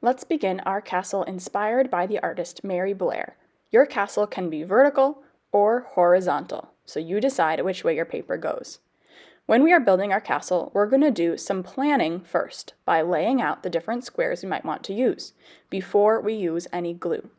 Let's begin our castle inspired by the artist Mary Blair. Your castle can be vertical or horizontal, so you decide which way your paper goes. When we are building our castle, we're going to do some planning first by laying out the different squares we might want to use before we use any glue.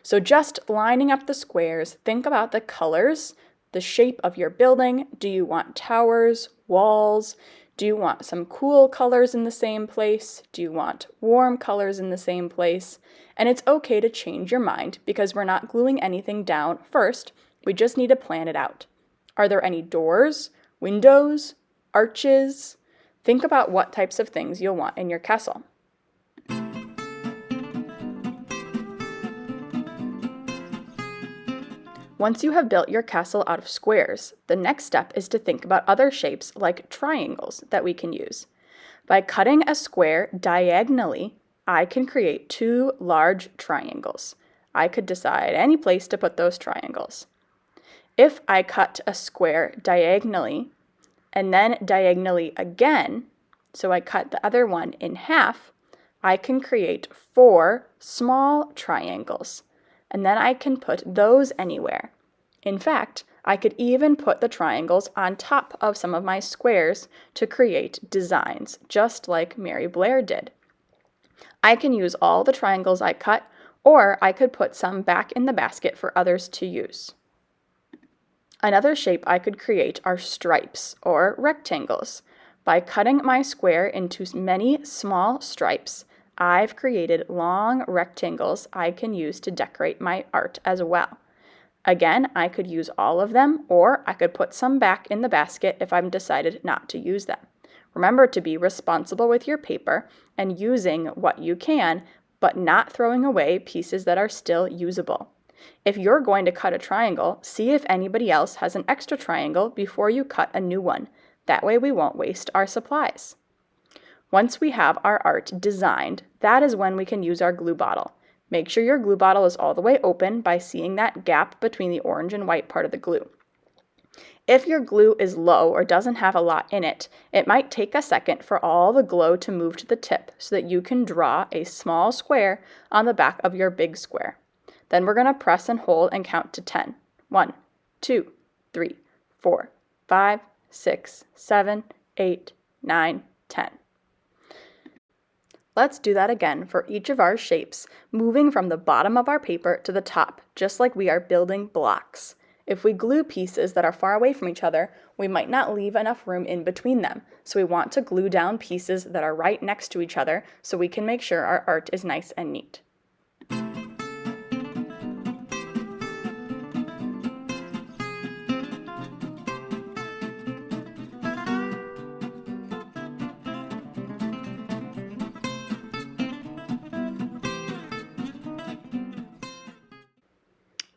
So just lining up the squares, think about the colors, the shape of your building. Do you want towers, walls? Do you want some cool colors in the same place? Do you want warm colors in the same place? And it's okay to change your mind because we're not gluing anything down first. We just need to plan it out. Are there any doors, windows, arches? Think about what types of things you'll want in your castle. Once you have built your castle out of squares, the next step is to think about other shapes like triangles that we can use. By cutting a square diagonally, I can create two large triangles. I could decide any place to put those triangles. If I cut a square diagonally and then diagonally again, so I cut the other one in half, I can create four small triangles. And then I can put those anywhere. In fact, I could even put the triangles on top of some of my squares to create designs, just like Mary Blair did. I can use all the triangles I cut, or I could put some back in the basket for others to use. Another shape I could create are stripes or rectangles. By cutting my square into many small stripes, I've created long rectangles I can use to decorate my art as well. Again, I could use all of them, or I could put some back in the basket if I've decided not to use them. Remember to be responsible with your paper and using what you can, but not throwing away pieces that are still usable. If you're going to cut a triangle, see if anybody else has an extra triangle before you cut a new one. That way we won't waste our supplies. Once we have our art designed, that is when we can use our glue bottle. Make sure your glue bottle is all the way open by seeing that gap between the orange and white part of the glue. If your glue is low or doesn't have a lot in it, it might take a second for all the glue to move to the tip so that you can draw a small square on the back of your big square. Then we're going to press and hold and count to 10. 1, 2, 3, 4, 5, 6, 7, 8, 9, 10. Let's do that again for each of our shapes, moving from the bottom of our paper to the top, just like we are building blocks. If we glue pieces that are far away from each other, we might not leave enough room in between them. So we want to glue down pieces that are right next to each other so we can make sure our art is nice and neat.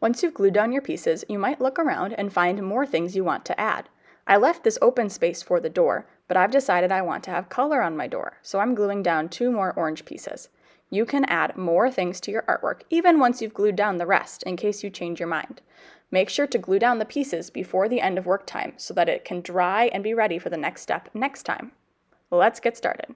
Once you've glued down your pieces, you might look around and find more things you want to add. I left this open space for the door, but I've decided I want to have color on my door, so I'm gluing down 2 more orange pieces. You can add more things to your artwork, even once you've glued down the rest, in case you change your mind. Make sure to glue down the pieces before the end of work time so that it can dry and be ready for the next step next time. Let's get started.